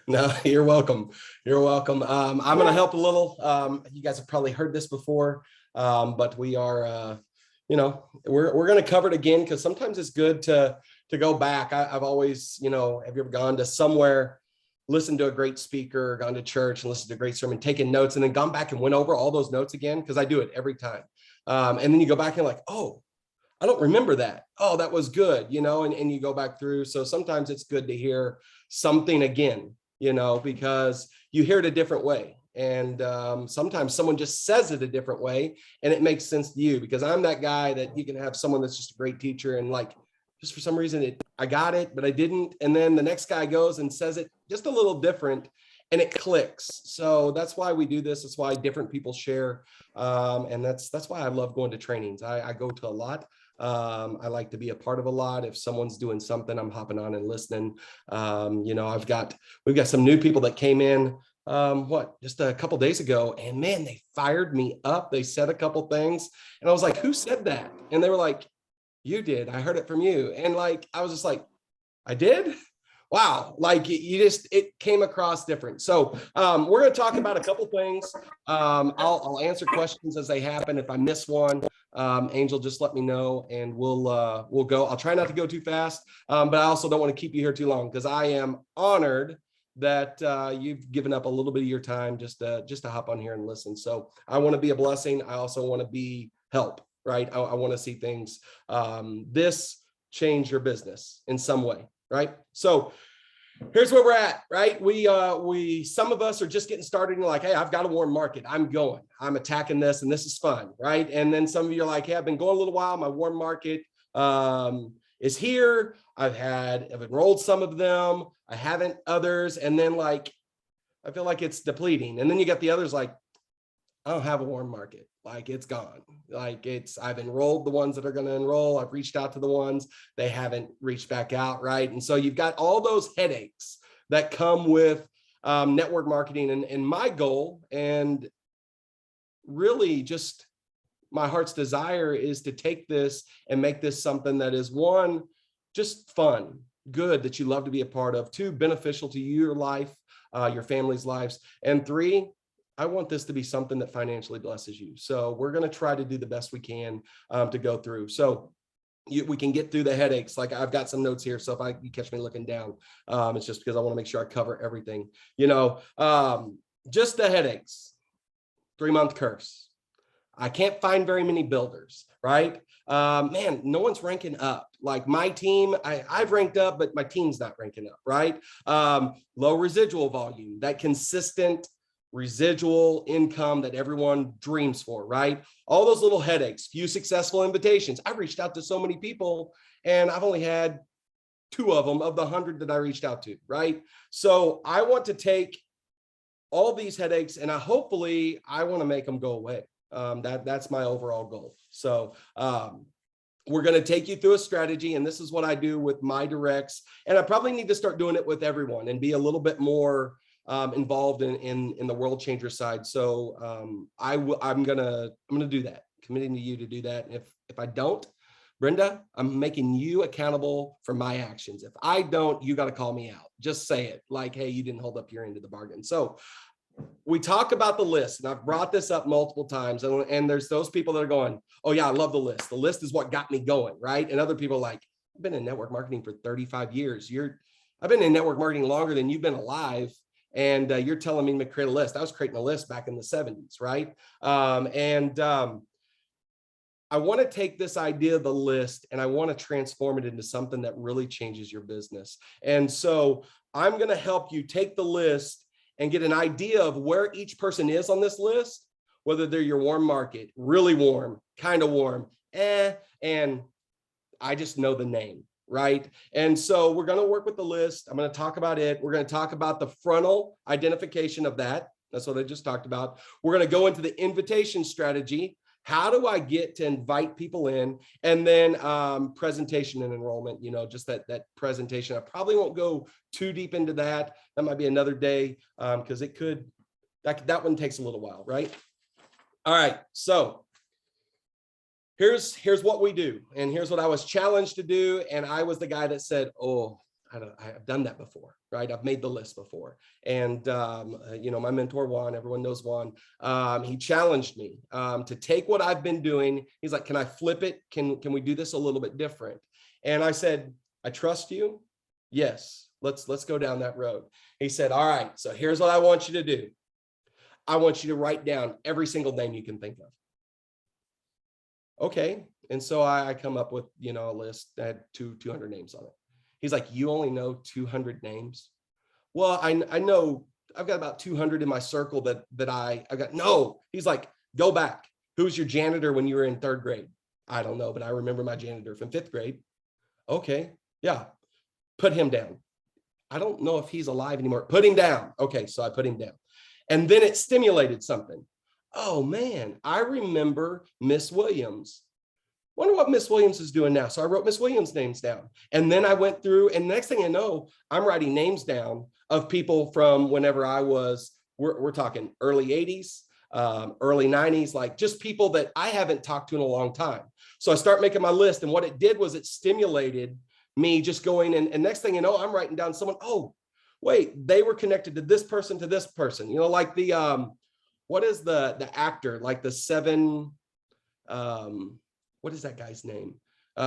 No, you're welcome. You're welcome. I'm going to help a little. You guys have probably heard this before, but we are, we're going to cover it again because sometimes it's good to go back. I've always, have you ever gone to somewhere, listened to a great speaker, gone to church and listened to a great sermon, taken notes, and then gone back and went over all those notes again? Because I do it every time. And then you go back and like, oh, I don't remember that. Oh, that was good, and you go back through. So sometimes it's good to hear something again, because you hear it a different way. And sometimes someone just says it a different way and it makes sense to you, because I'm that guy that you can have someone that's just a great teacher and like, just for some reason, I got it, but I didn't. And then the next guy goes and says it just a little different and it clicks. So that's why we do this. That's why different people share. And that's why I love going to trainings. I go to a lot. I like to be a part of a lot. If someone's doing something, I'm hopping on and listening. We've got some new people that came in, just a couple days ago, and man, they fired me up. They said a couple things and I was like, who said that? And they were like, you did. I heard it from you. And like, I was just like, I did? Wow. Like it came across different. So we're going to talk about a couple things. I'll answer questions as they happen. If I miss one, Angel, just let me know and we'll go. I'll try not to go too fast, but I also don't want to keep you here too long because I am honored that you've given up a little bit of your time just to hop on here and listen. So I want to be a blessing. I also want to be help, right? I want to see things, this change your business in some way, right? So here's where we're at, right? Some of us are just getting started and you're like, hey, I've got a warm market. I'm attacking this and this is fun, right? And then some of you are like, hey, I've been going a little while. My warm market is here. I've enrolled some of them. I haven't others. And then like, I feel like it's depleting. And then you got the others like, I don't have a warm market. Like it's gone. Like I've enrolled the ones that are going to enroll. I've reached out to the ones they haven't reached back out. Right. And so you've got all those headaches that come with network marketing. And my goal, and really just my heart's desire, is to take this and make this something that is, one, just fun, good, that you love to be a part of, two, beneficial to your life, your family's lives, and three, I want this to be something that financially blesses you. So we're going to try to do the best we can to go through. So we can get through the headaches. Like I've got some notes here. So if you catch me looking down, it's just because I want to make sure I cover everything, just the headaches, 3-month curse. I can't find very many builders, right? Man, no one's ranking up. Like my team, I've ranked up, but my team's not ranking up, right? Low residual volume, that consistent residual income that everyone dreams for, right? All those little headaches, few successful invitations. I've reached out to so many people and I've only had 2 of them of the 100 that I reached out to, right? So I want to take all these headaches and I want to make them go away. That's my overall goal. So we're going to take you through a strategy, and this is what I do with my directs. And I probably need to start doing it with everyone and be a little bit more involved in the world changer side. So I'm gonna do that, committing to you to do that. And if I don't, Brenda, I'm making you accountable for my actions. If I don't, you got to call me out. Just say it like, hey, you didn't hold up your end of the bargain. So we talk about the list, and I've brought this up multiple times, and there's those people that are going, oh yeah, I love the list. The list is what got me going, right? And other people are like, I've been in network marketing for 35 years. I've been in network marketing longer than you've been alive. And you're telling me to create a list. I was creating a list back in the 70s, right? I want to take this idea of the list and I want to transform it into something that really changes your business. And so I'm going to help you take the list and get an idea of where each person is on this list, whether they're your warm market, really warm, kind of warm, and I just know the name. Right. And so we're going to work with the list. I'm going to talk about it. We're going to talk about the frontal identification of that. That's what I just talked about. We're going to go into the invitation strategy. How do I get to invite people in? And then presentation and enrollment, just that presentation. I probably won't go too deep into that. That might be another day because that one takes a little while. Right. All right. So here's what we do. And here's what I was challenged to do. And I was the guy that said, oh, I've done that before, right? I've made the list before. And, my mentor, Juan, everyone knows Juan, he challenged me to take what I've been doing. He's like, can I flip it? Can we do this a little bit different? And I said, I trust you. Yes, let's go down that road. He said, all right, so here's what I want you to do. I want you to write down every single name you can think of. Okay. And so I come up with, a list that had 200 names on it. He's like, you only know 200 names? Well, I know I've got about 200 in my circle that I got. No, he's like, go back. Who's your janitor when you were in 3rd grade? I don't know, but I remember my janitor from 5th grade. Okay. Yeah. Put him down. I don't know if he's alive anymore. Put him down. Okay. So I put him down. And then it stimulated something. Oh man, I remember Miss Williams. Wonder what Miss Williams is doing now. So I wrote Miss Williams' names down. And then I went through, and next thing I know, I'm writing names down of people from whenever I was, we're talking early 80s, early 90s, like just people that I haven't talked to in a long time. So I start making my list. And what it did was it stimulated me just going, and next thing you know, I'm writing down someone, oh, wait, they were connected to this person, like the, what is the actor, like the 7, what is that guy's name?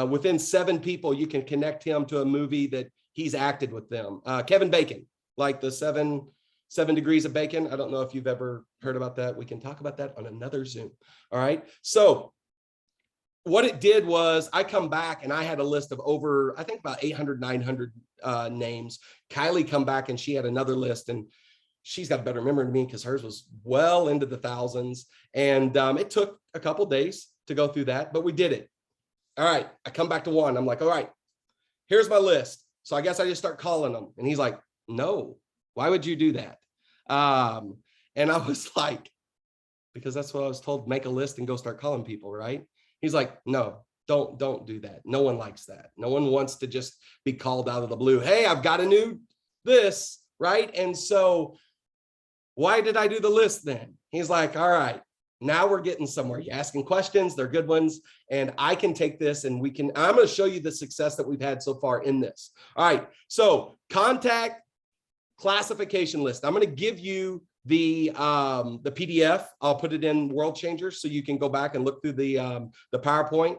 Within 7 people, you can connect him to a movie that he's acted with them. Kevin Bacon, like the 7 degrees of bacon. I don't know if you've ever heard about that. We can talk about that on another Zoom. All right. So what it did was I come back and I had a list of over, I think about 800, 900 names. Kylie come back and she had another list, and she's got better memory than me because hers was well into the thousands. And it took a couple days to go through that, but we did it. All right. I come back to one. I'm like, all right, here's my list. So I guess I just start calling them. And he's like, no, why would you do that? And I was like, because that's what I was told, make a list and go start calling people, right? He's like, no, don't do that. No one likes that. No one wants to just be called out of the blue. Hey, I've got a new this, right? And so why did I do the list then? He's like, all right, now we're getting somewhere. You're asking questions, they're good ones, and I can take this and I'm going to show you the success that we've had so far in this. All right, so contact classification list. I'm going to give you the PDF. I'll put it in World Changers so you can go back and look through the PowerPoint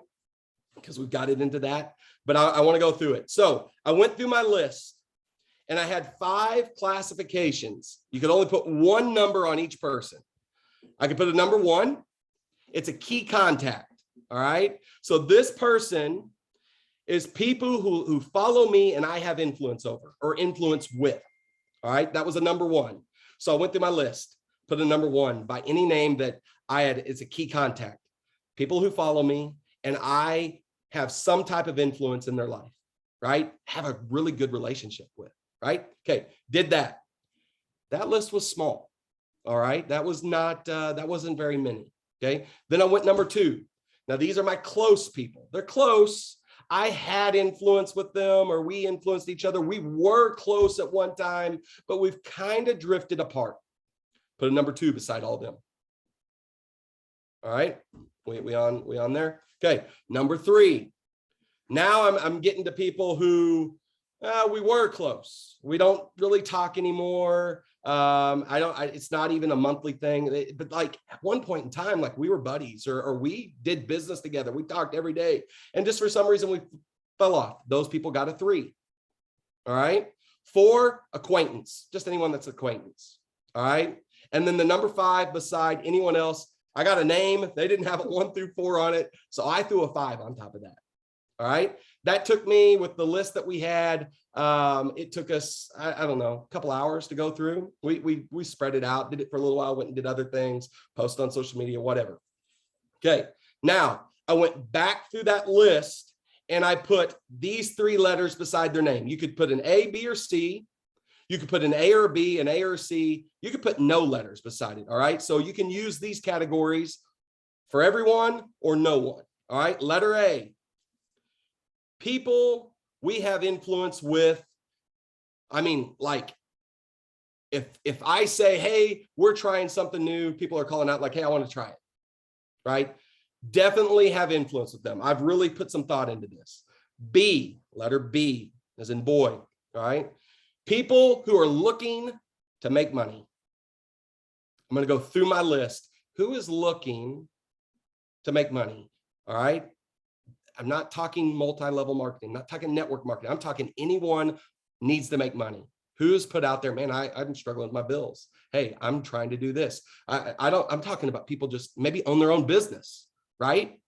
because we've got it into that, but I want to go through it. So I went through my list and I had 5 classifications. You could only put one number on each person. I could put a number 1. It's a key contact. All right. So this person is people who follow me and I have influence over or influence with. All right. That was a number 1. So I went through my list, put a number 1 by any name that I had. It's a key contact. People who follow me and I have some type of influence in their life, right? Have a really good relationship with, right? Okay. Did that. That list was small. All right. That was not, that wasn't very many. Okay. Then I went number 2. Now these are my close people. They're close. I had influence with them, or we influenced each other. We were close at one time, but we've kind of drifted apart. Put a number 2 beside all of them. All right. We on there. Okay. Number 3. Now I'm getting to people who we were close. We don't really talk anymore. It's not even a monthly thing, but like at one point in time, like we were buddies or we did business together. We talked every day. And just for some reason we fell off. Those people got a 3. All right. 4, acquaintance, just anyone that's acquaintance. All right. And then the number 5 beside anyone else, I got a name. They didn't have a 1 through 4 on it. So I threw a 5 on top of that. All right. That took me with the list that we had. It took us, I don't know, a couple hours to go through. We spread it out, did it for a little while, went and did other things, post on social media, whatever. Okay. Now I went back through that list and I put these 3 letters beside their name. You could put an A, B, or C. You could put an A or a B, an A or a C. You could put no letters beside it. All right. So you can use these categories for everyone or no one. All right. Letter A. People we have influence with. I mean, like if I say, hey, we're trying something new, people are calling out like, hey, I want to try it, right? Definitely have influence with them. I've really put some thought into this. B, letter B, as in boy. All All right. People who are looking to make money. I'm going to go through my list. Who is looking to make money? All right. I'm not talking multi-level marketing. I'm not talking network marketing. I'm talking anyone needs to make money. Who's put out there, man, I'm struggling with my bills. Hey, I'm trying to do this. I'm talking about people just maybe own their own business, right?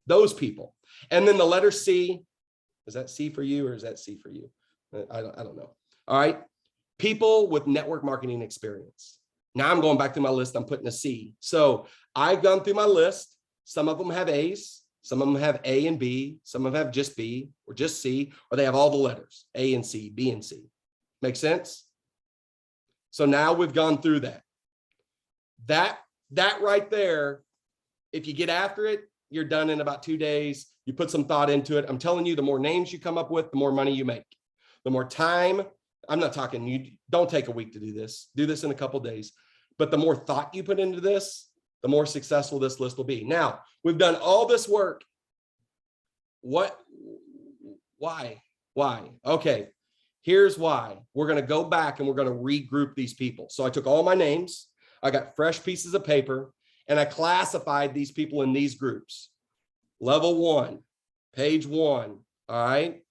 Those people. And then the letter C, is that C for you or is that C for you? I don't know. All right. People with network marketing experience. Now I'm going back through my list. I'm putting a C. So I've gone through my list. Some of them have A's. Some of them have A and B. Some of them have just B or just C, or they have all the letters, A and C, B and C. Make sense? So now we've gone through that. That right there, if you get after it, you're done in about 2 days. You put some thought into it. I'm telling you, the more names you come up with, the more money you make. The more time, I'm not talking, you don't take a week to do this. Do this in a couple of days. But the more thought you put into this, the more successful this list will be. Now, we've done all this work. Why? Okay, here's why. We're going to go back and we're going to regroup these people. So I took all my names, I got fresh pieces of paper, and I classified these people in these groups. Level 1, page 1, all right?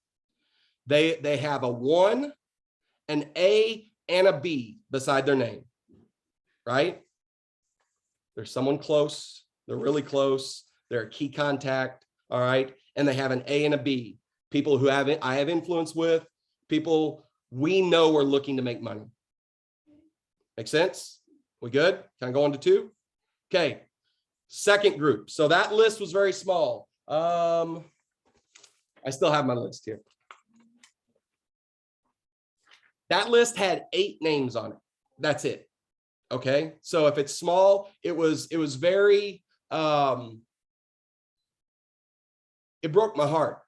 They have a 1, an A, and a B beside their name, right? There's someone close, they're really close, they're a key contact, all right? And they have an A and a B. People who I have influence with, people we know are looking to make money. Make sense? We good? Can I go on to 2? Okay, second group. So that list was very small. I still have my list here. That list had 8 names on it. That's it. Okay. So if it's small, it was very, it broke my heart.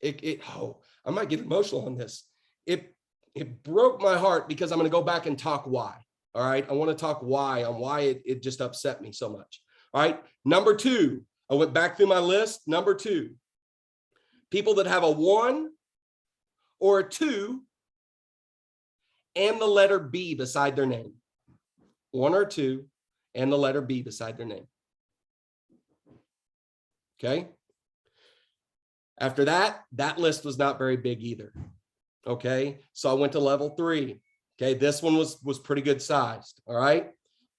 I might get emotional on this. It broke my heart because I'm going to go back and talk why. All right. I want to talk why it just upset me so much. All right. Number 2, I went back through my list. Number 2, people that have a 1 or a 2 and the letter B beside their name. 1 or 2 and the letter B beside their name. Okay. After that list was not very big either. Okay. So I went to level 3. Okay. This one was pretty good sized. All right.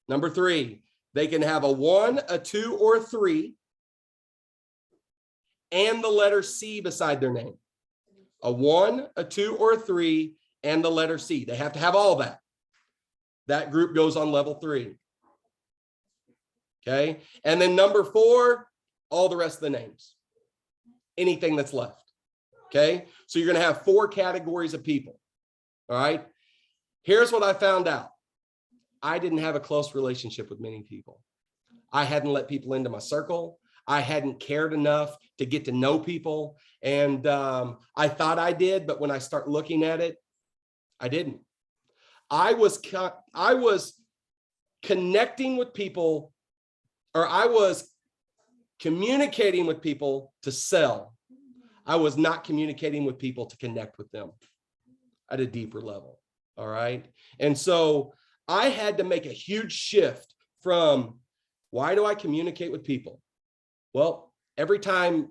Number 3, they can have a 1, a 2, or a 3 and the letter C beside their name. A 1, a 2, or a 3 and the letter C. They have to have all that. That group goes on level 3. Okay. And then number 4, all the rest of the names. Anything that's left. Okay. So you're going to have 4 categories of people. All right. Here's what I found out. I didn't have a close relationship with many people. I hadn't let people into my circle. I hadn't cared enough to get to know people. And I thought I did, but when I start looking at it, I didn't. I was connecting with people, or I was communicating with people to sell. I was not communicating with people to connect with them at a deeper level. All right. And so I had to make a huge shift from, why do I communicate with people? Well, every time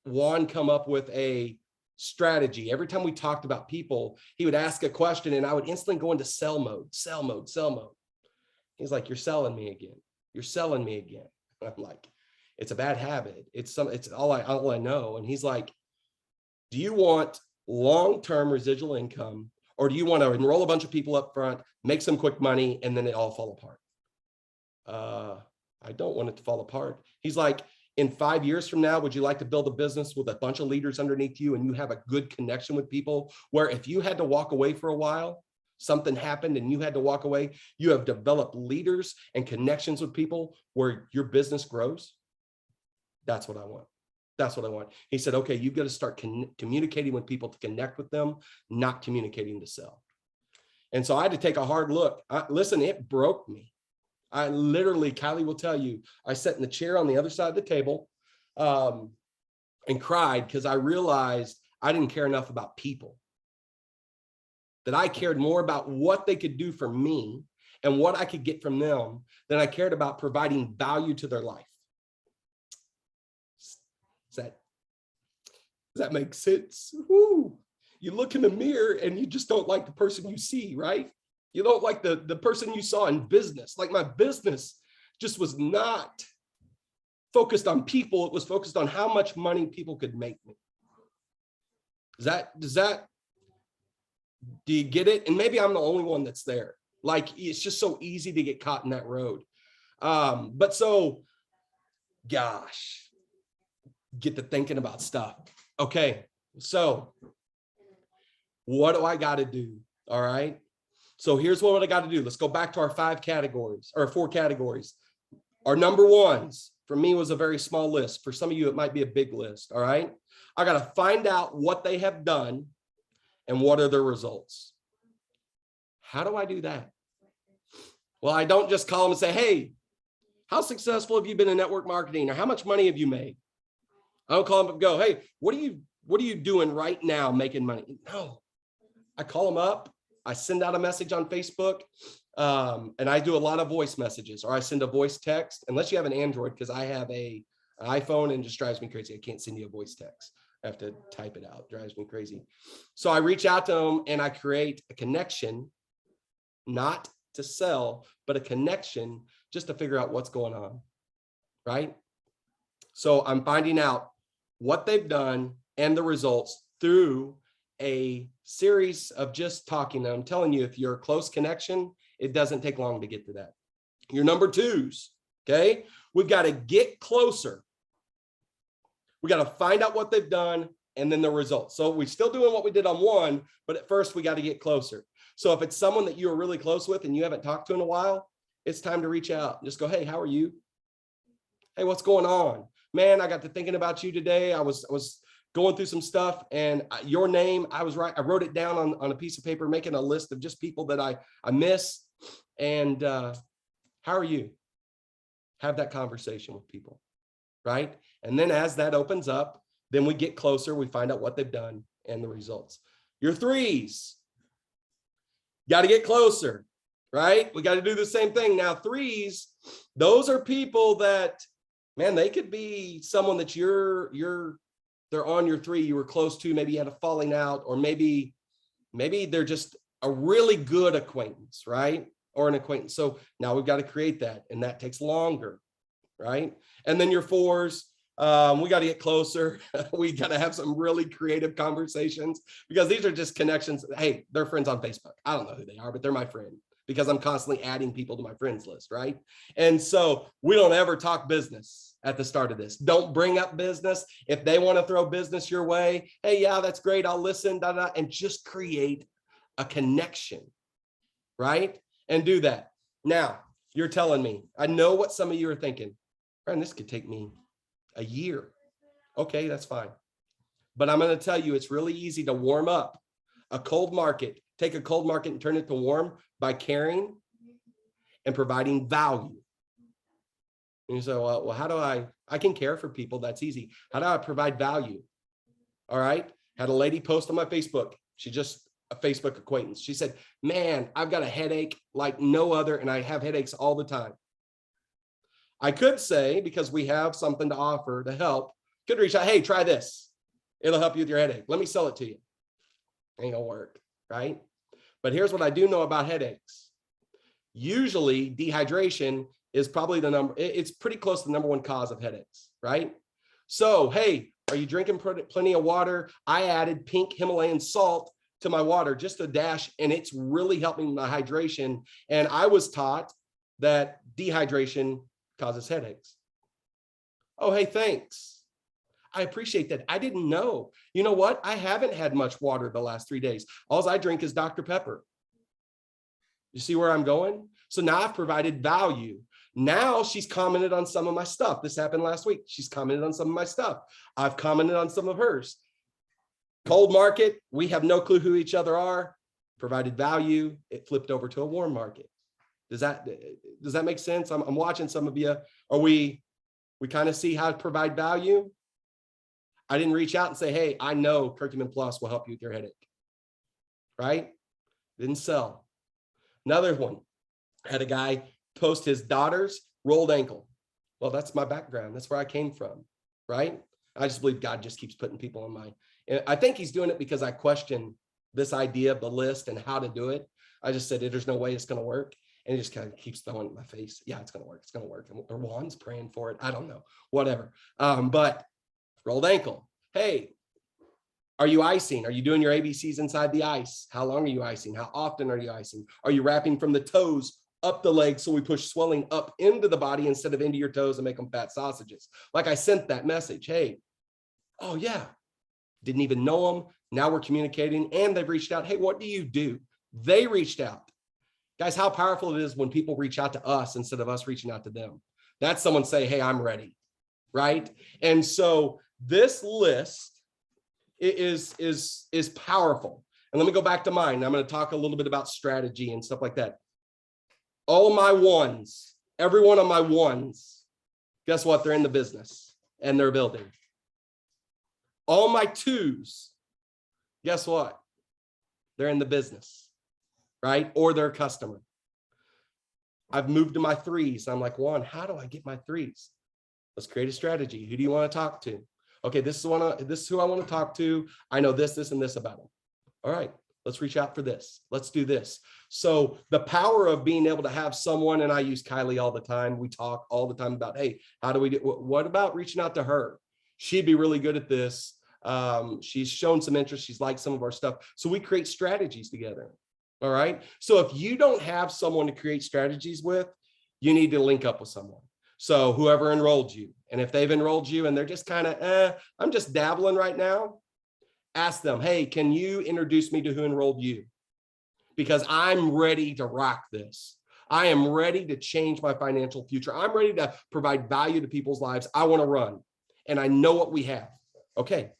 Juan come up with a strategy, every time we talked about people, he would ask a question and I would instantly go into sell mode. He's like, you're selling me again. You're selling me again. And I'm like, it's a bad habit. It's all I know. And he's like, do you want long-term residual income, or do you want to enroll a bunch of people up front, make some quick money, and then it all fall apart? I don't want it to fall apart. He's like, in 5 years from now, would you like to build a business with a bunch of leaders underneath you and you have a good connection with people where if you had to walk away for a while, something happened and you had to walk away, you have developed leaders and connections with people where your business grows? That's what I want. That's what I want. He said, okay, you've got to start communicating with people to connect with them, not communicating to sell. And so I had to take a hard look. Listen, it broke me. I literally, Kylie will tell you, I sat in the chair on the other side of the table and cried because I realized I didn't care enough about people. that I cared more about what they could do for me and what I could get from them than I cared about providing value to their life. Does that make sense? Woo. You look in the mirror and you just don't like the person you see, right? You don't like the person you saw in business. Like my business just was not focused on people. It was focused on how much money people could make me. Do you get it? And maybe I'm the only one that's there. Like, it's just so easy to get caught in that road. But so, gosh, get to thinking about stuff. Okay, so what do I got to do? All right. So here's what I got to do. Let's go back to our 5 categories or 4 categories. Our number ones for me was a very small list. For some of you, it might be a big list. All right. I got to find out what they have done and what are their results. How do I do that? Well, I don't just call them and say, hey, how successful have you been in network marketing, or how much money have you made? I don't call them and go, hey, what are you doing right now making money? No, I call them up. I send out a message on Facebook, and I do a lot of voice messages, or I send a voice text, unless you have an Android, because I have an iPhone and it just drives me crazy. I can't send you a voice text. I have to type it out. It drives me crazy. So I reach out to them and I create a connection, not to sell, but a connection just to figure out what's going on, right? So I'm finding out what they've done and the results through a series of just talking. And I'm telling you, if you're a close connection, it doesn't take long to get to that. Your number 2s, okay? We've got to get closer. We got to find out what they've done and then the results. So we're still doing what we did on 1, but at first we got to get closer. So if it's someone that you're really close with and you haven't talked to in a while, it's time to reach out. Just go, hey, how are you? Hey, what's going on? Man, I got to thinking about you today. I was going through some stuff, and your name, I wrote it down on a piece of paper, making a list of just people that I miss. And how are you? Have that conversation with people, right? And then as that opens up, then we get closer. We find out what they've done and the results. Your 3s, got to get closer, right? We got to do the same thing. Now, 3s, those are people that, man, they could be someone that they're on your 3, you were close to, maybe you had a falling out, or maybe they're just a really good acquaintance, right? Or an acquaintance. So now we've got to create that, and that takes longer, right? And then your 4s, we got to get closer. We got to have some really creative conversations, because these are just connections. Hey, they're friends on Facebook. I don't know who they are, but they're my friend, because I'm constantly adding people to my friends list, right? And so we don't ever talk business at the start of this. Don't bring up business. If they want to throw business your way, hey, yeah, that's great. I'll listen, and just create a connection, right? And do that. Now, you're telling me, I know what some of you are thinking, Ryan, this could take me a year. Okay, that's fine. But I'm going to tell you, it's really easy to warm up a cold market. Take a cold market and turn it to warm by caring and providing value. And you say, well, how do I can care for people. That's easy. How do I provide value? All right. Had a lady post on my Facebook. She just a Facebook acquaintance. She said, man, I've got a headache like no other, and I have headaches all the time. I could say, because we have something to offer to help, could reach out, hey, try this. It'll help you with your headache. Let me sell it to you. Ain't gonna work, right? But here's what I do know about headaches. Usually dehydration is probably it's pretty close to the number 1 cause of headaches, right? So, hey, are you drinking plenty of water? I added pink Himalayan salt to my water, just a dash, and it's really helping my hydration. And I was taught that dehydration causes headaches. Oh, hey, thanks. I appreciate that. I didn't know. You know what? I haven't had much water the last 3 days. All I drink is Dr. Pepper. You see where I'm going? So now I've provided value. Now she's commented on some of my stuff. This happened last week. She's commented on some of my stuff. I've commented on some of hers. Cold market, we have no clue who each other are. Provided value. It flipped over to a warm market. Does that make sense? I'm watching some of you. Are we kind of see how to provide value? I didn't reach out and say, hey, I know Curcumin Plus will help you with your headache, right? Didn't sell. Another one, had a guy post his daughter's rolled ankle. Well, that's my background. That's where I came from, right? I just believe God just keeps putting people on my, and I think he's doing it because I question this idea of the list and how to do it. I just said, there's no way it's going to work. And he just kind of keeps throwing it in my face. Yeah, it's going to work. It's going to work. Or Juan's praying for it. I don't know, whatever. But rolled ankle. Hey, are you icing? Are you doing your ABCs inside the ice? How long are you icing? How often are you icing? Are you wrapping from the toes up the legs so we push swelling up into the body instead of into your toes and make them fat sausages? Like I sent that message. Hey, oh yeah, didn't even know them. Now we're communicating and they've reached out. Hey, what do you do? They reached out. Guys, how powerful it is when people reach out to us instead of us reaching out to them. That's someone say, hey, I'm ready, right? And so this list is powerful. And let me go back to mine. I'm going to talk a little bit about strategy and stuff like that. All my ones, every one of my ones, guess what? They're in the business and they're building. All my twos, guess what? They're in the business, right? Or they're a customer. I've moved to my threes. I'm like, Juan, how do I get my threes? Let's create a strategy. Who do you want to talk to? Okay, this is who I want to talk to. I know this, and this about them. All right, let's reach out for this. Let's do this. So the power of being able to have someone, and I use Kylie all the time. We talk all the time about, hey, how do we do? What about reaching out to her? She'd be really good at this. She's shown some interest. She's liked some of our stuff. So we create strategies together. All right. So if you don't have someone to create strategies with, you need to link up with someone. So whoever enrolled you, and if they've enrolled you and they're just kind of, I'm just dabbling right now, ask them, hey, can you introduce me to who enrolled you? Because I'm ready to rock this. I am ready to change my financial future. I'm ready to provide value to people's lives. I want to run and I know what we have. Okay,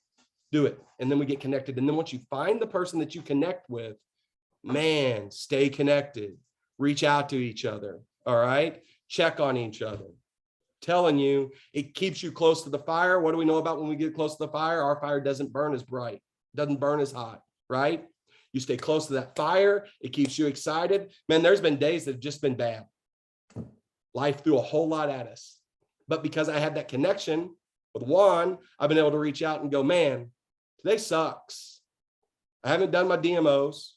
do it. And then we get connected. And then once you find the person that you connect with, man, stay connected, reach out to each other. All right. Check on each other. Telling you, it keeps you close to the fire. What do we know about when we get close to the fire? Our fire doesn't burn as bright, doesn't burn as hot, right? You stay close to that fire. It keeps you excited. Man, there's been days that have just been bad. Life threw a whole lot at us. But because I had that connection with Juan, I've been able to reach out and go, man, today sucks. I haven't done my DMOs,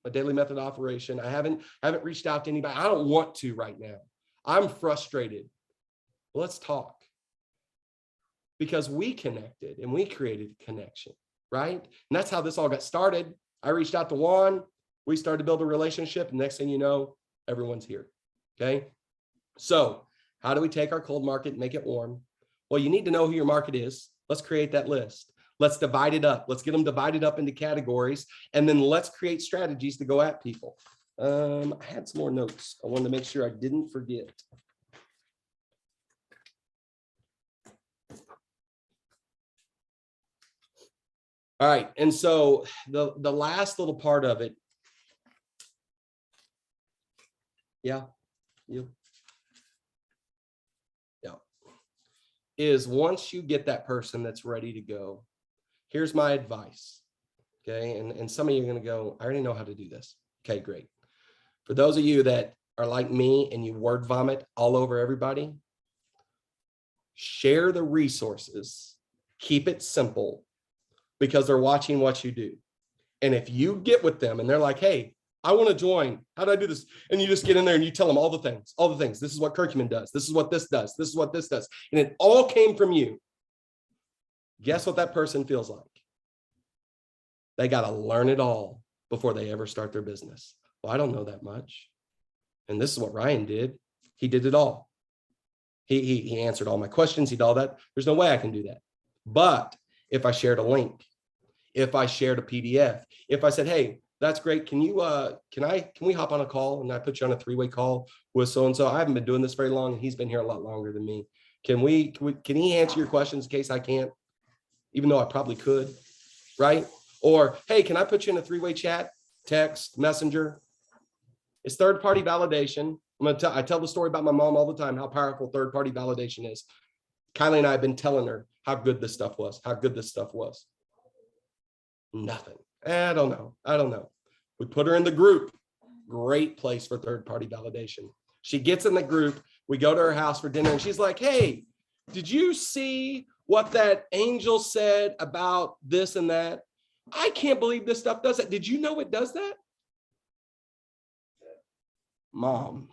my daily method operation. I haven't reached out to anybody. I don't want to right now. I'm frustrated. Let's talk. Because we connected and we created a connection, right? And that's how this all got started. I reached out to Juan. We started to build a relationship. And next thing you know, everyone's here. Okay. So how do we take our cold market and make it warm? Well, you need to know who your market is. Let's create that list. Let's divide it up. Let's get them divided up into categories. And then let's create strategies to go at people. I had some more notes. I wanted to make sure I didn't forget. All right. And so the last little part of it. Yeah. Is once you get that person that's ready to go, here's my advice. Okay. And some of you are going to go, I already know how to do this. Okay, great. For those of you that are like me and you word vomit all over everybody, share the resources, keep it simple, because they're watching what you do. And if you get with them and they're like, hey, I want to join, how do I do this? And you just get in there and you tell them all the things. This is what curcumin does. This is what this does. This is what this does. And it all came from you. Guess what that person feels like? They got to learn it all before they ever start their business. Well, I don't know that much. And this is what Ryan did. He did it all. He answered all my questions. He did all that. There's no way I can do that. But if I shared a link, if I shared a PDF, if I said, hey, that's great. Can you, can we hop on a call? And I put you on a 3-way call with so-and-so. I haven't been doing this very long. And he's been here a lot longer than me. Can he answer your questions in case I can't, even though I probably could, right? Or, hey, can I put you in a 3-way chat, text, messenger? It's third-party validation. I tell the story about my mom all the time, how powerful third-party validation is. Kylie and I have been telling her how good this stuff was, Nothing. I don't know. We put her in the group. Great place for third-party validation. She gets in the group. We go to her house for dinner and she's like, hey, did you see what that angel said about this and that? I can't believe this stuff does that. Did you know it does that? Mom.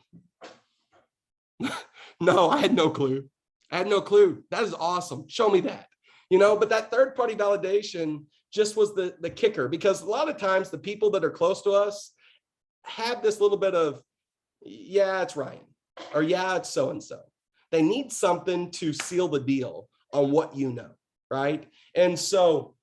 No, I had no clue. I had no clue. That is awesome. Show me that. But that third-party validation just was the kicker, because a lot of times the people that are close to us have this little bit of, yeah, it's Ryan, or yeah, it's so-and-so. They need something to seal the deal on what you know, right? And so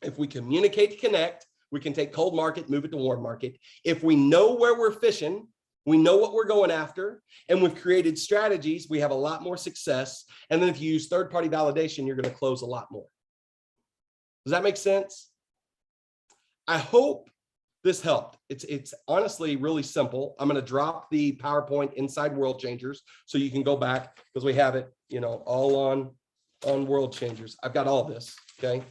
if we communicate to connect, we can take cold market, move it to warm market. If we know where we're fishing, we know what we're going after, and we've created strategies, we have a lot more success. And then if you use third-party validation, you're going to close a lot more. Does that make sense? I hope this helped. It's honestly really simple. I'm going to drop the PowerPoint inside World Changers so you can go back, because we have it, all on World Changers. I've got all this, okay?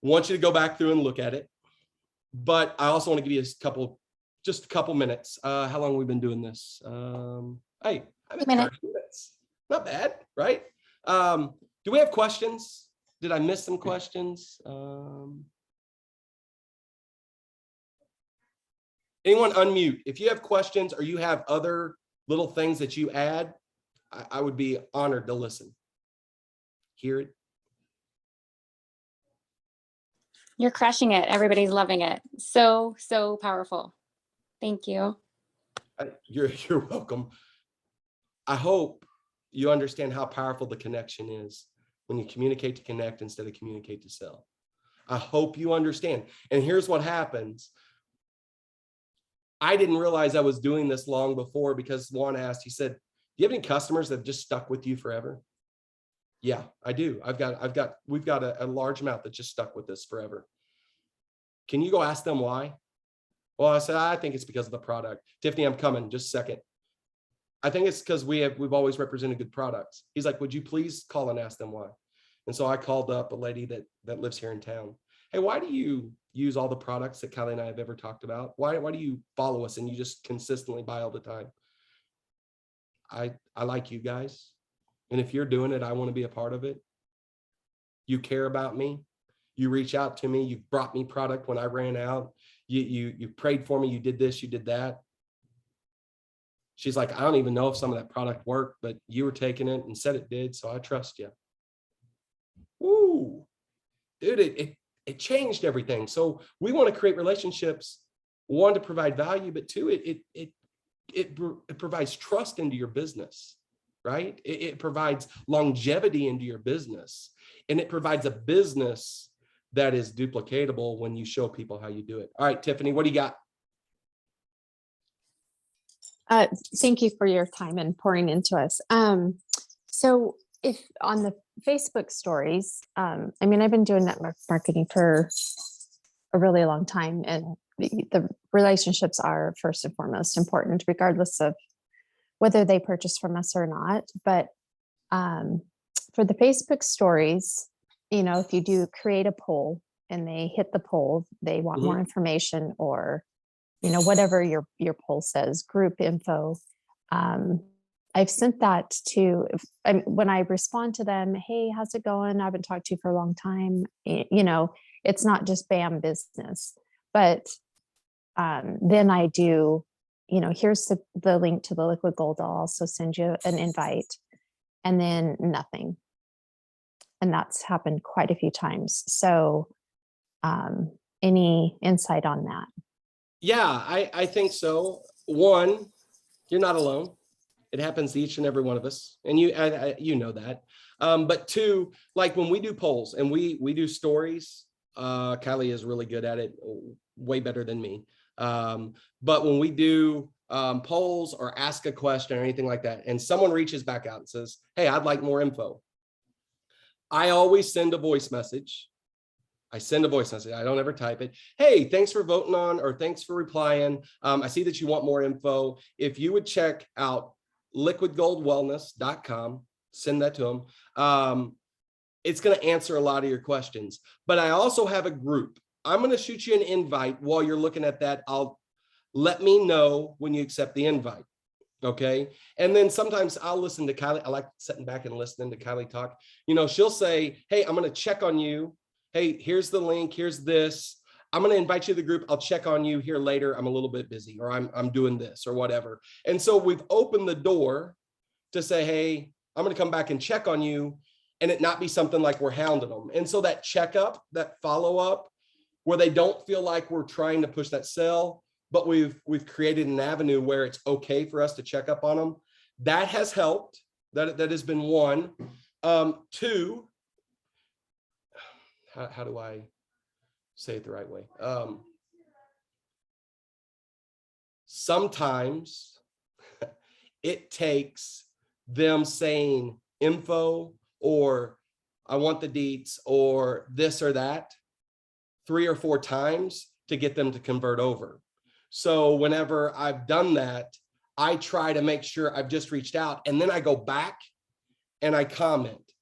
Want you to go back through and look at it. But I also want to give you just a couple minutes. How long have we been doing this? Hey, I'm at 30 minutes. Not bad, right? Do we have questions? Did I miss some questions? Anyone unmute? If you have questions or you have other little things that you add, I would be honored to listen. Hear it. You're crushing it. Everybody's loving it. So powerful. Thank you. You're welcome. I hope you understand how powerful the connection is when you communicate to connect instead of communicate to sell. I hope you understand. And here's what happens. I didn't realize I was doing this long before, because Juan asked, he said, do you have any customers that have just stuck with you forever? Yeah, I do. We've got a large amount that just stuck with us forever. Can you go ask them why? Well, I said, I think it's because of the product. Tiffany, I'm coming, just a second. I think it's because we've always represented good products. He's like, would you please call and ask them why? And so I called up a lady that lives here in town. Hey, why do you use all the products that Kylie and I have ever talked about? Why do you follow us and you just consistently buy all the time? I like you guys. And if you're doing it, I want to be a part of it. You care about me. You reach out to me. You brought me product when I ran out. You prayed for me. You did this, you did that. She's like, I don't even know if some of that product worked, but you were taking it and said it did, so I trust you. Ooh, dude, it changed everything. So we want to create relationships, one, to provide value, but two, it provides trust into your business, right? It provides longevity into your business, and it provides a business that is duplicatable when you show people how you do it. All right, Tiffany, what do you got? Thank you for your time and pouring into us. So if on the Facebook stories, I've been doing network marketing for a really long time, and the relationships are first and foremost important, regardless of whether they purchase from us or not. But for the Facebook stories, if you do create a poll and they hit the poll, they want more information, or whatever your poll says, group info. I've sent that to, when I respond to them, hey, how's it going? I've been talking to you for a long time. It's not just bam business, but then I do, here's the link to the liquid gold. I'll also send you an invite, and then nothing. And that's happened quite a few times. So any insight on that? Yeah, I think so. One, you're not alone. It happens to each and every one of us, and you know that. But two, like when we do polls and we do stories, Kylie is really good at it, way better than me. But when we do polls or ask a question or anything like that, and someone reaches back out and says, hey, I'd like more info, I always send a voice message. I don't ever type it. Hey, thanks for voting on, or thanks for replying. I see that you want more info. If you would check out liquidgoldwellness.com, send that to them. It's going to answer a lot of your questions. But I also have a group. I'm going to shoot you an invite while you're looking at that. Let me know when you accept the invite. Okay. And then sometimes I'll listen to Kylie. I like sitting back and listening to Kylie talk. You know, she'll say, hey, I'm going to check on you. Hey, here's the link. Here's this. I'm going to invite you to the group. I'll check on you here later. I'm a little bit busy, or I'm doing this or whatever. And so we've opened the door to say, hey, I'm going to come back and check on you, and it not be something like we're hounding them. And so that checkup, that follow up, where they don't feel like we're trying to push that sell, but we've created an avenue where it's okay for us to check up on them. That has helped. That has been one. Two, how do I say it the right way? Sometimes it takes them saying info, or I want the deets, or this or that 3 or 4 times to get them to convert over. So whenever I've done that, I try to make sure I've just reached out, and then I go back and I comment,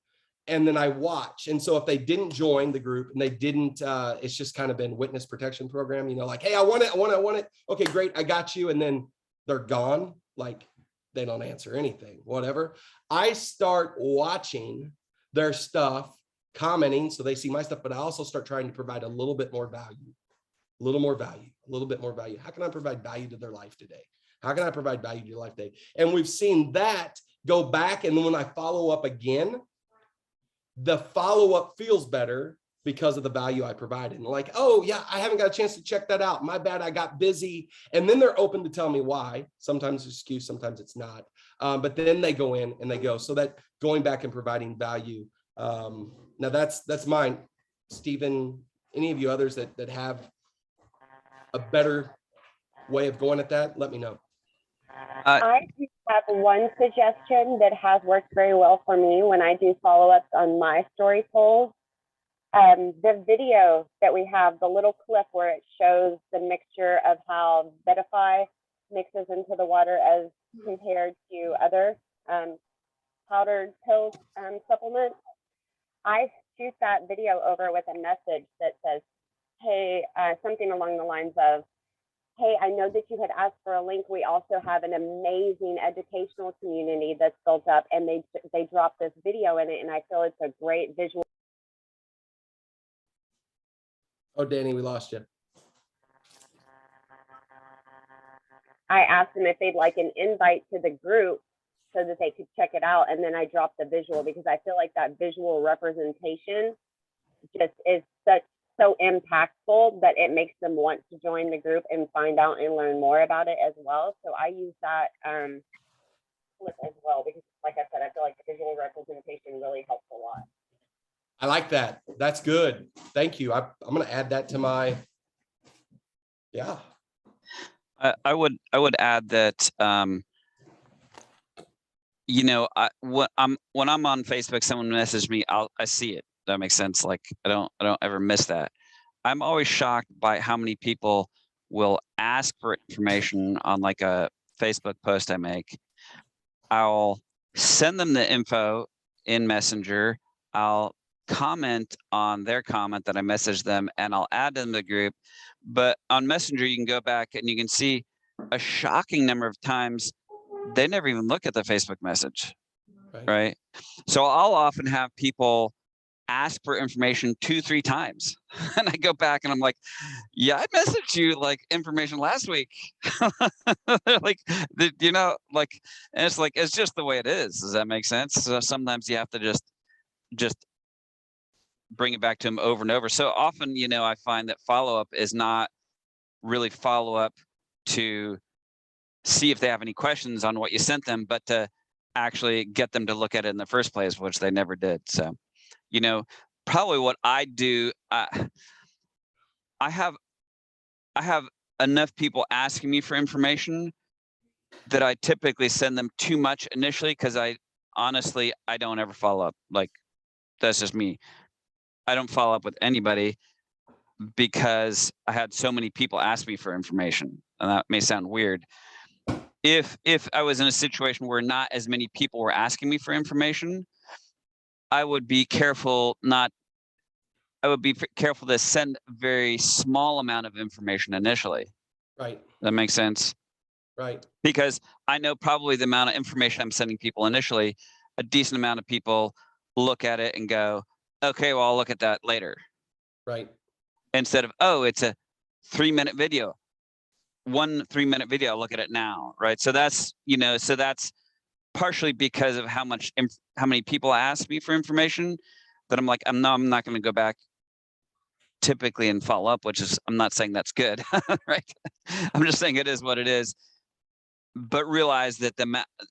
and then I watch. And so if they didn't join the group and they didn't, it's just kind of been witness protection program, you know, like, hey, I want it. Okay, great. I got you. And then they're gone. Like, they don't answer anything, whatever. I start watching their stuff, commenting, so they see my stuff, but I also start trying to provide a little bit more value, a little bit more value. How can I provide value to their life today? How can I provide value to your life today? And we've seen that go back. And then when I follow up again, the follow-up feels better because of the value I provided. And like, oh yeah, I haven't got a chance to check that out. My bad, I got busy. And then they're open to tell me why. Sometimes it's excuse, sometimes it's not. But then they go in and they go. So that going back and providing value. Now that's mine. Stephen, any of you others that have a better way of going at that, let me know. I do have one suggestion that has worked very well for me when I do follow-ups on my story polls. The video that we have, the little clip where it shows the mixture of how VIDAFY mixes into the water as compared to other powdered pill supplements. I shoot that video over with a message that says, hey, something along the lines of, hey, I know that you had asked for a link. We also have an amazing educational community that's built up, and they dropped this video in it, and I feel it's a great visual. Oh, Dani, we lost you. I asked them if they'd like an invite to the group so that they could check it out, and then I dropped the visual because I feel like that visual representation just is so impactful that it makes them want to join the group and find out and learn more about it as well. So I use that clip as well because, like I said, I feel like the visual representation really helps a lot. I like that. That's good. Thank you. I'm going to add that to my, yeah. I would add that, you know, when I'm on Facebook, someone messaged me, I see it. That makes sense. Like I don't ever miss that. I'm always shocked by how many people will ask for information on like a Facebook post I make. I'll send them the info in Messenger. I'll comment on their comment that I messaged them, and I'll add them to the group. But on Messenger, you can go back and you can see a shocking number of times they never even look at the Facebook message, right? So I'll often have people ask for information 2-3 times, and I go back and I'm like, yeah, I messaged you like information last week. They're like, you know, like, and it's like, it's just the way it is. Does that make sense? So sometimes you have to just bring it back to them over and over. So often, you know, I find that follow-up is not really follow-up to see if they have any questions on what you sent them, but to actually get them to look at it in the first place, which they never did. So, you know, probably what I do, I have enough people asking me for information that I typically send them too much initially, because I don't ever follow up. Like, that's just me. I don't follow up with anybody because I had so many people ask me for information, and that may sound weird. If I was in a situation where not as many people were asking me for information, I would be careful not. I would be careful to send a very small amount of information initially. Right. That makes sense. Right. Because I know probably the amount of information I'm sending people initially, a decent amount of people look at it and go, okay, well, I'll look at that later. Right. Instead of, oh, it's a 3-minute video. 1 3-minute video, I'll look at it now. Right. So that's, you know, so that's partially because of how many people ask me for information that I'm like, I'm not going to go back typically and follow up, which is, I'm not saying that's good. Right. I'm just saying it is what it is. But realize that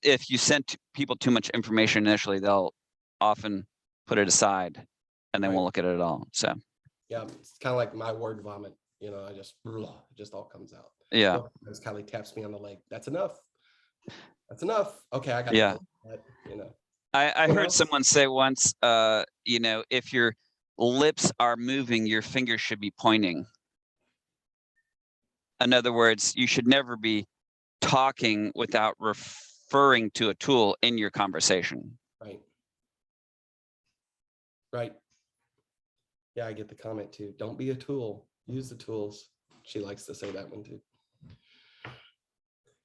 if you send people too much information initially, they'll often put it aside and they Right. won't look at it at all. So Yeah, it's kind of like my word vomit. You know, it just all comes out. yeah, As Kylie taps me on the leg, that's enough. That's enough. Okay, I got yeah. that. You know, I What heard else? someone say once, you know, if your lips are moving, your fingers should be pointing. In other words, you should never be talking without referring to a tool in your conversation. Right. Right. Yeah, I get the comment too. Don't be a tool. Use the tools. She likes to say that one too.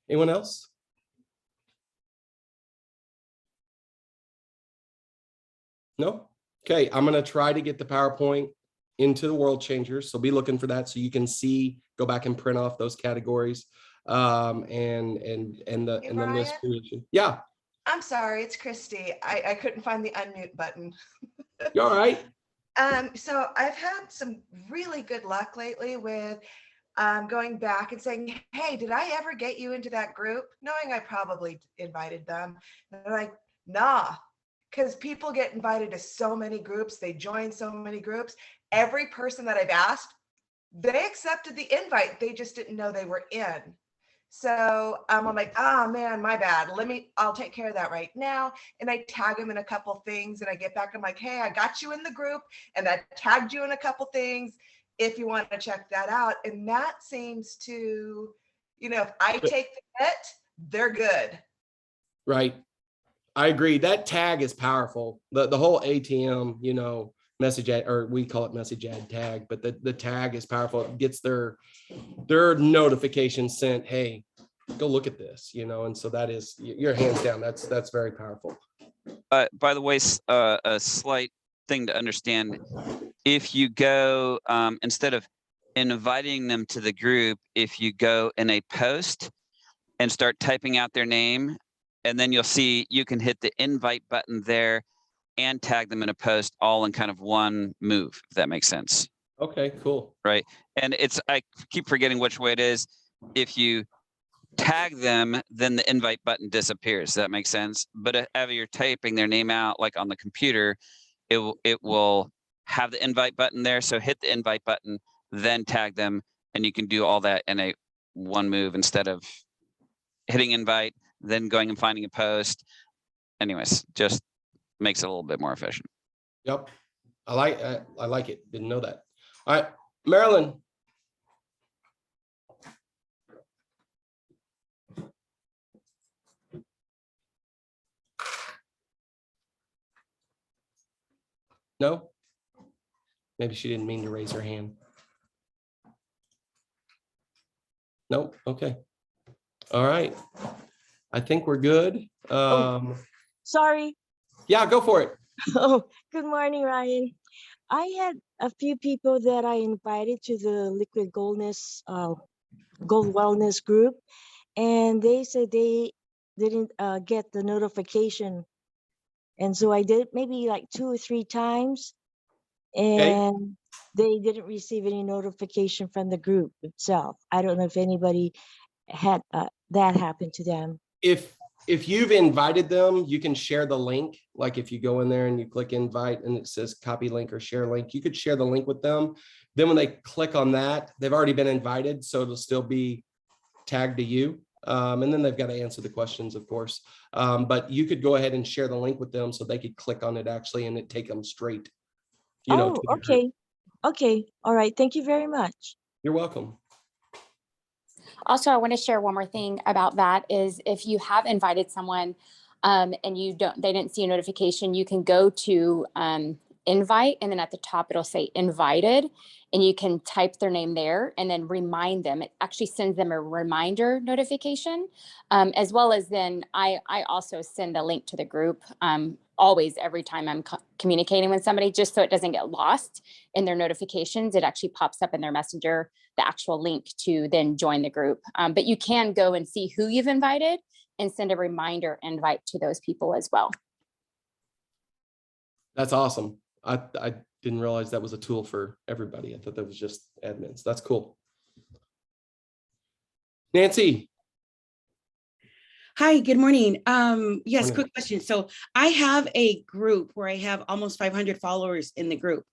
Anyone else? No? Okay, I'm gonna try to get the PowerPoint into the World Changers. So be looking for that so you can see, go back and print off those categories and the Hey, list Ryan? creation. Yeah, I'm sorry, it's Christy. I couldn't find the unmute button. you all right? So I've had some really good luck lately with going back and saying, hey, did I ever get you into that group? Knowing I probably invited them. And they're like, nah, because people get invited to so many groups. They join so many groups. Every person that I've asked, they accepted the invite. They just didn't know they were in. So I'm like, oh man, my bad. I'll take care of that right now. And I tag them in a couple things and I get back. I'm like, hey, I got you in the group and I tagged you in a couple things if you want to check that out. And that seems to, you know, if I take the hit, they're good. Right. I agree. That tag is powerful. The whole ATM, you know, message ad, or we call it message ad tag, but the tag is powerful. It gets their notification sent. Hey, go look at this, you know, and so that is your hands down. That's very powerful. By the way, a slight thing to understand, if you go, instead of inviting them to the group, if you go in a post and start typing out their name, and then you'll see you can hit the invite button there and tag them in a post all in kind of one move, if that makes sense. Okay, cool. Right. And I keep forgetting which way it is. If you tag them, then the invite button disappears. Does that make sense? But if you're typing their name out, like on the computer, it will have the invite button there. So hit the invite button, then tag them, and you can do all that in a one move instead of hitting invite, then going and finding a post. Anyways, just makes it a little bit more efficient. Yep. I like it. Didn't know that. All right, Marilyn. No? Maybe she didn't mean to raise her hand. Nope. Okay. All right. I think we're good. Sorry. Yeah, go for it. Oh, good morning, Ryan. I had a few people that I invited to the Liquid Goldness, Gold Wellness group, and they said they didn't get the notification. And so I did maybe like 2 or 3 times, and they didn't receive any notification from the group itself. I don't know if anybody had that happen to them. If you've invited them, you can share the link. Like if you go in there and you click invite and it says copy link or share link, you could share the link with them. Then when they click on that, they've already been invited, so it'll still be tagged to you. And then they've got to answer the questions, of course. But you could go ahead and share the link with them so they could click on it actually and it take them straight. You know, to the group. Okay. Okay. All right. Thank you very much. You're welcome. Also, I want to share one more thing about that is if you have invited someone and they didn't see a notification, you can go to invite, and then at the top it'll say invited, and you can type their name there and then remind them. It actually sends them a reminder notification, as well as then I also send a link to the group always every time I'm communicating with somebody, just so it doesn't get lost in their notifications. It actually pops up in their messenger, the actual link to then join the group. But you can go and see who you've invited and send a reminder invite to those people as well. That's awesome. I didn't realize that was a tool for everybody. I thought that was just admins. That's cool. Nancy. Hi, good morning. Yes, Morning. quick question. So I have a group where I have almost 500 followers in the group.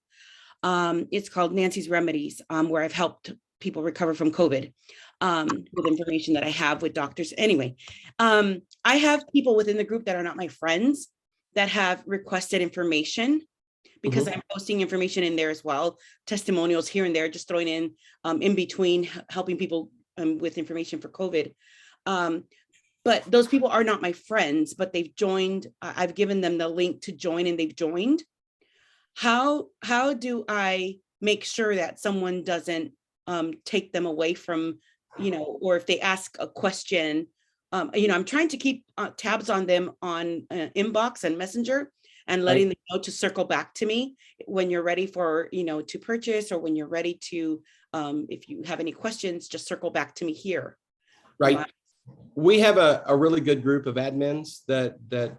It's called Nancy's Remedies, where I've helped people recover from COVID with information that I have with doctors. Anyway, I have people within the group that are not my friends that have requested information, because I'm posting information in there as well, testimonials here and there, just throwing in between, helping people with information for COVID. But those people are not my friends, but they've joined. I've given them the link to join and they've joined. How do I make sure that someone doesn't take them away from, or if they ask a question, I'm trying to keep tabs on them on inbox and messenger, and letting them know to circle back to me when you're ready for, to purchase, or when you're ready to, if you have any questions, just circle back to me here. Right. We have a really good group of admins that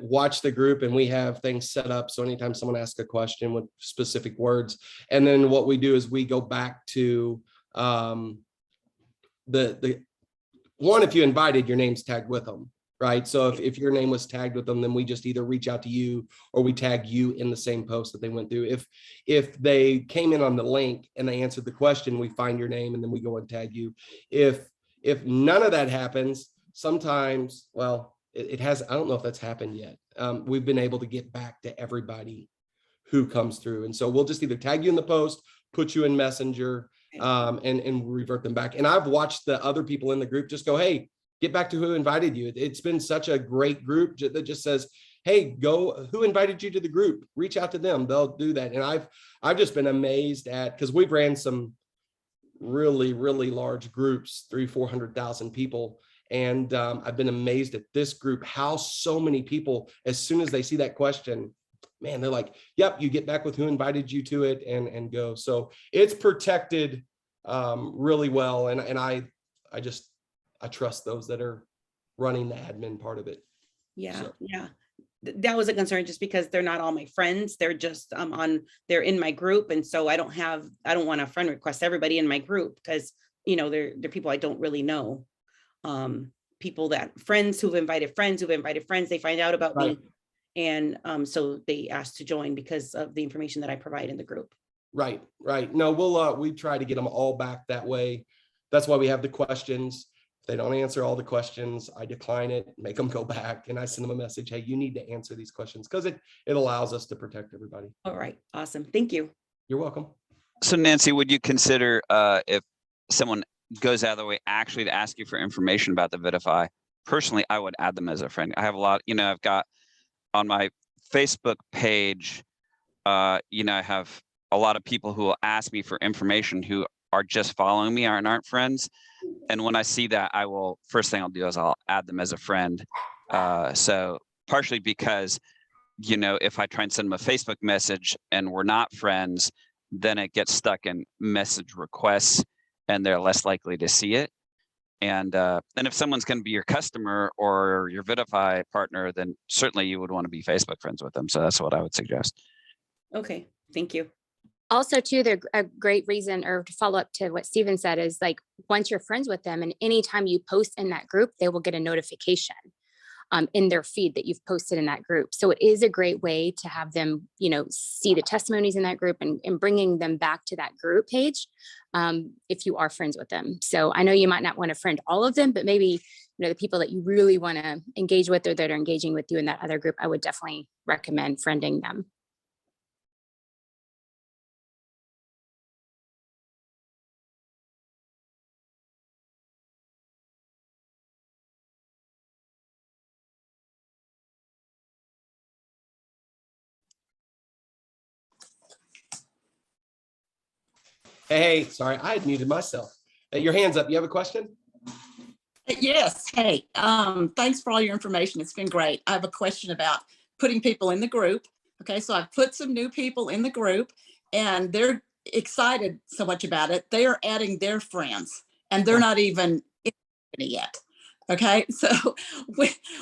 watch the group, and we have things set up. So anytime someone asks a question with specific words, and then what we do is we go back to the one, if you invited, your name's tagged with them. Right. So if your name was tagged with them, then we just either reach out to you or we tag you in the same post that they went through. If they came in on the link and they answered the question, we find your name and then we go and tag you. If none of that happens, sometimes, well, it has, I don't know if that's happened yet. We've been able to get back to everybody who comes through. And so we'll just either tag you in the post, put you in Messenger, and revert them back. And I've watched the other people in the group just go, hey, get back to who invited you. It's been such a great group that just says, hey, go, who invited you to the group? Reach out to them. They'll do that. And I've just been amazed at, because we've ran some really, really large groups, 300,000-400,000 people. And I've been amazed at this group, how so many people, as soon as they see that question, man, they're like, yep, you get back with who invited you to it and go. So it's protected really well. And I trust those that are running the admin part of it. Yeah, So. yeah. That was a concern, just because they're not all my friends. They're just they're in my group. And so I don't want to friend request everybody in my group, because, they're people I don't really know. People friends who've invited friends, they find out about me. And so they asked to join because of the information that I provide in the group. Right. No, we try to get them all back that way. That's why we have the questions. They don't answer all the questions, I decline it, make them go back, and I send them a message, hey, you need to answer these questions, because it allows us to protect everybody. All right, awesome, thank you. You're welcome. So Nancy, would you consider if someone goes out of their way actually to ask you for information about the VIDAFY? Personally, I would add them as a friend. I have a lot, I've got on my Facebook page, I have a lot of people who will ask me for information who are just following me and aren't friends. And when I see that, first thing I'll do is I'll add them as a friend. So partially because, if I try and send them a Facebook message and we're not friends, then it gets stuck in message requests and they're less likely to see it. And if someone's going to be your customer or your VIDAFY partner, then certainly you would want to be Facebook friends with them. So that's what I would suggest. Okay, thank you. Also, too, a great reason, or to follow up to what Steven said, is like, once you're friends with them and anytime you post in that group, they will get a notification in their feed that you've posted in that group. So it is a great way to have them, see the testimonies in that group and bringing them back to that group page if you are friends with them. So I know you might not want to friend all of them, but maybe, the people that you really want to engage with or that are engaging with you in that other group, I would definitely recommend friending them. Hey, sorry, I had muted myself. Your hand's up. You have a question? Yes. Hey, thanks for all your information. It's been great. I have a question about putting people in the group. Okay, so I've put some new people in the group and they're excited so much about it. They are adding their friends and they're not even in it yet. Okay, so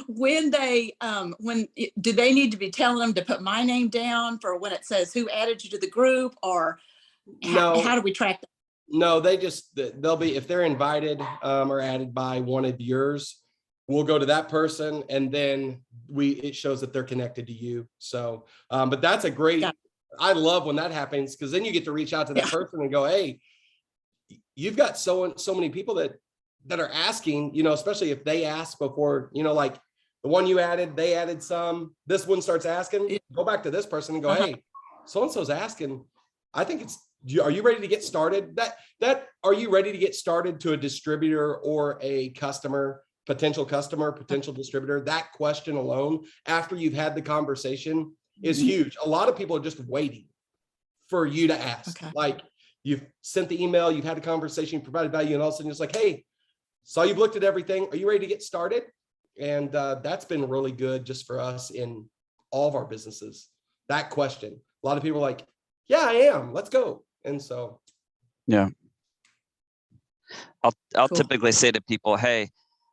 when do they need to be telling them to put my name down for when it says who added you to the group, or how do we track that? No, they'll be, if they're invited or added by one of yours, we'll go to that person and then it shows that they're connected to you. So, but that's a great, I love when that happens, because then you get to reach out to that person and go, hey, you've got so many people that are asking, especially if they ask before, like the one you added, they added some, this one starts asking, go back to this person and go, hey, so-and-so's asking, I think are you ready to get started? Are you ready to get started to a distributor or a potential distributor? That question alone, after you've had the conversation, is huge. A lot of people are just waiting for you to ask. Okay. Like, you've sent the email, you've had a conversation, you provided value, and all of a sudden it's like, hey, saw you've looked at everything. Are you ready to get started? And that's been really good just for us in all of our businesses. That question, a lot of people are like, yeah, I am. Let's go. And so, yeah, I'll Cool. typically say to people, hey,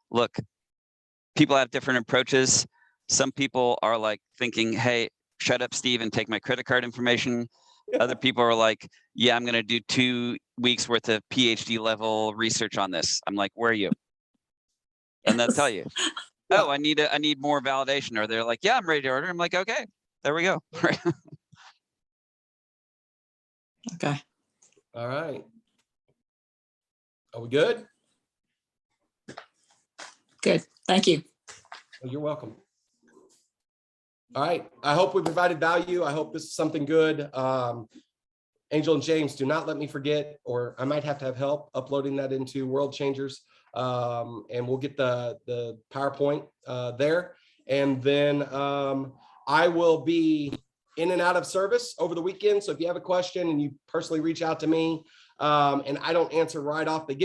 look, people have different approaches. Some people are like thinking, hey, shut up, Steve, and take my credit card information. Other people are like, yeah, I'm going to do 2 weeks worth of PhD level research on this. I'm like, where are you? And they'll tell you, oh, I need more validation. Or they're like, yeah, I'm ready to order. I'm like, okay, there we go. Okay. all right. Are we good? Good. Thank you. Well, you're welcome. All right. I hope we provided value. I hope this is something good. Angel and James, do not let me forget, or I might have to have help uploading that into World Changers. And we'll get the PowerPoint there. And then I will be in and out of service over the weekend. So if you have a question and you personally reach out to me and I don't answer right off the get